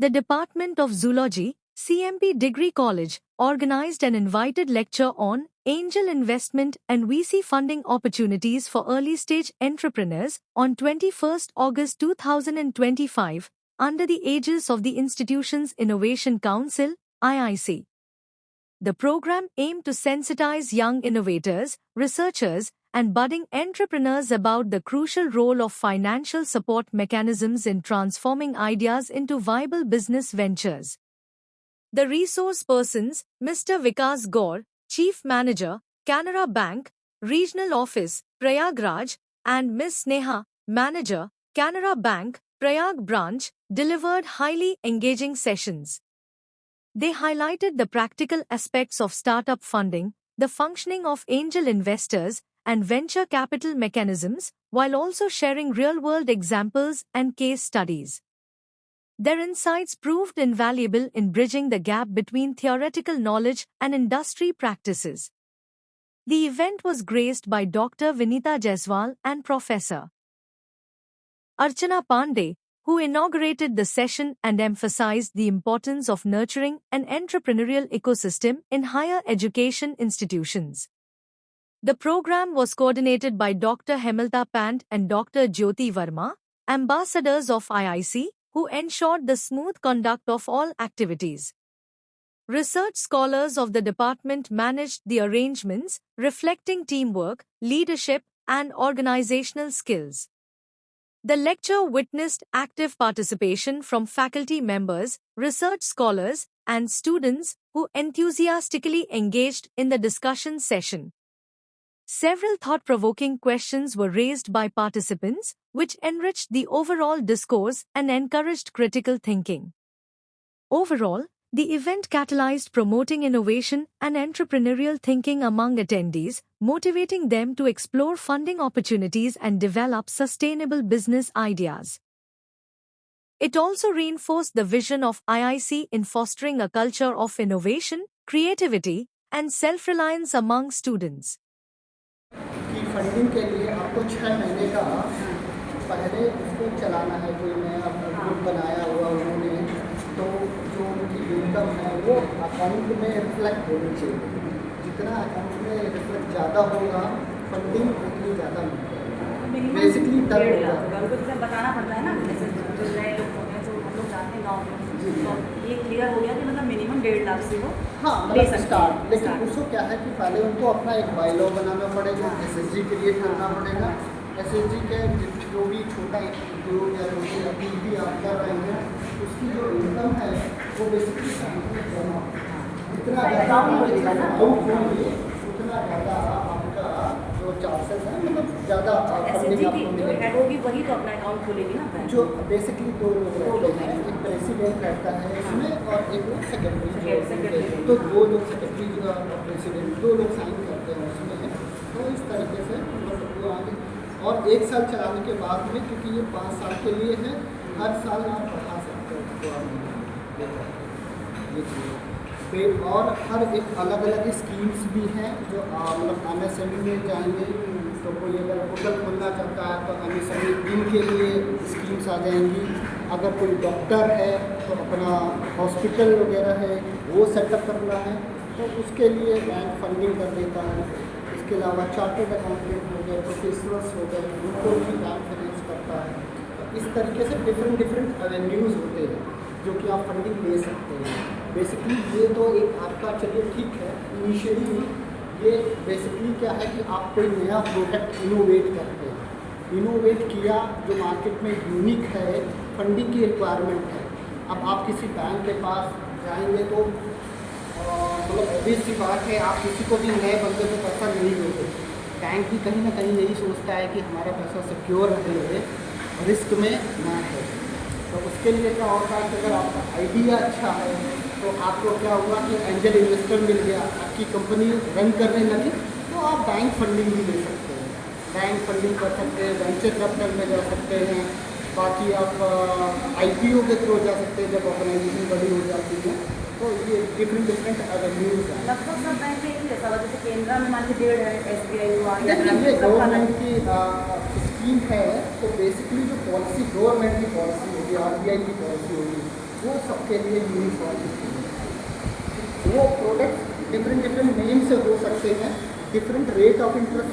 The Department of Zoology, CMP Degree College, organized an invited lecture on angel investment and VC funding opportunities for early-stage entrepreneurs on 21st August 2025 under the aegis of the institution's Innovation Council, IIC. The program aimed to sensitize young innovators, researchers, and budding entrepreneurs about the crucial role of financial support mechanisms in transforming ideas into viable business ventures. The resource persons, Mr. Vikas Gaur, Chief Manager, Canara Bank, Regional Office, Prayagraj, and Ms. Sneha, Manager, Canara Bank, Prayag Branch, delivered highly engaging sessions. They highlighted the practical aspects of startup funding, the functioning of angel investors, and venture capital mechanisms, while also sharing real-world examples and case studies. Their insights proved invaluable in bridging the gap between theoretical knowledge and industry practices. The event was graced by Dr. Vinita Jaiswal and Professor Archana Pandey, who inaugurated the session and emphasized the importance of nurturing an entrepreneurial ecosystem in higher education institutions. The program was coordinated by Dr. Hemalta Pant and Dr. Jyoti Verma, ambassadors of IIC, who ensured the smooth conduct of all activities. Research scholars of the department managed the arrangements, reflecting teamwork, leadership, and organizational skills. The lecture witnessed active participation from faculty members, research scholars, and students who enthusiastically engaged in the discussion session. Several thought-provoking questions were raised by participants, which enriched the overall discourse and encouraged critical thinking. Overall, the event catalyzed promoting innovation and entrepreneurial thinking among attendees, motivating them to explore funding opportunities and develop sustainable business ideas. It also reinforced the vision of IIC in fostering a culture of innovation, creativity, and self-reliance among students. कि funding के लिए आपको 6 महीने का पहले उसको चलाना है, कोई नया ग्रुप बनाया हुआ उन्होंने, तो जो उनकी इनकम है वो अकाउंट में रिफ्लेक्ट होनी चाहिए। जितना अकाउंट में रिफ्लेक्ट ज़्यादा होगा फंडिंग उतनी ज़्यादा मिलेगी। बेसिकली तब उनको जैसे बताना पड़ता है ना, जैसे जो नए लोग होते हैं जो हम लोग जाते हैं गाँव में, तो ये क्लियर हो गया कि मतलब मिनिमम 1.5 लाख से वो मतलब स्टार्ट। लेकिन उसको क्या है कि पहले उनको अपना एक बायलॉ बनाना पड़ेगा, SSG क्रिएट करना पड़ेगा। SSG के जो भी छोटा उद्योग या छोटी एक्टिविटी आप कर रहे हैं उसकी जो इनकम है वो बेसिकली जितना ज़्यादा आउट होंगे उतना ज़्यादा आपका जो चार्जेस है मतलब ज़्यादा फंडिंग आपको मिलेगी। होगी वही तो अपना अकाउंट खोलेगी ना। जो बेसिकली 2 लोग हैं, एक प्रेसिडेंट रहता है इसमें और एक लोग सेक्रेटरी, तो 2 लोग सेक्रेटरी और प्रेसिडेंट 2 लोग साइन करते हैं उसमें। तो इस तरीके से वो आगे और 1 साल चलाने के बाद में, क्योंकि ये 5 साल के लिए है, हर साल आप बढ़ा सकते हो तो और हर एक अलग अलग स्कीम्स भी हैं जो मतलब MSME में जाएंगे। तो कोई अगर होटल खोलना चाहता है तो MSME दिन के लिए स्कीम्स आ जाएंगी। अगर कोई डॉक्टर है तो अपना हॉस्पिटल वगैरह है वो सेटअप करना है तो उसके लिए बैंक फंडिंग कर देता है। इसके अलावा चार्टर्ड अकाउंटेंट हो गए, प्रोफेसनल्स हो गए, उनको भी बैंक फाइनेंस करता है। तो इस तरीके से डिफरेंट एवेन्यूज़ होते हैं जो कि आप फंडिंग ले सकते हैं। बेसिकली ये तो एक आपका, चलिए ठीक है, इनिशियली ये बेसिकली क्या है कि आप कोई नया प्रोडक्ट इनोवेट करते हैं, इनोवेट किया जो मार्केट में यूनिक है, फंडिंग की रिक्वायरमेंट है। अब आप किसी बैंक के पास जाएंगे तो मतलब ऑब्वियस सी बात है आप किसी को भी नए बंदे को पैसा नहीं दोगे। बैंक भी कहीं ना कहीं यही सोचता है कि हमारा पैसा सिक्योर रहे, रिस्क में ना है। तो उसके लिए क्या होता है कि अगर आपका आइडिया अच्छा है तो आपको क्या हुआ कि एंजल इन्वेस्टर मिल गया, आपकी कंपनी रन करने लगी तो आप बैंक फंडिंग भी ले सकते हैं, बैंक फंडिंग कर सकते हैं, वेंचर कैपिटल में जा सकते हैं। बाकी आप IPO के थ्रू जा सकते हैं जब ऑर्गेनाइजेशन बड़ी हो जाती है। तो ये डिफरेंट एवेन्यूज हैं। लगभग सब बैंक में एक जैसा, जैसे केंद्र में मान के 1.5 है, SBI हुआ, ये गवर्नमेंट की स्कीम है। तो बेसिकली जो पॉलिसी गवर्नमेंट की पॉलिसी होगी, RBI की पॉलिसी होगी, वो सब सबके लिए यूनिफॉर्म। वो प्रोडक्ट डिफरेंट नेम से हो सकते हैं, डिफरेंट रेट ऑफ इंटरेस्ट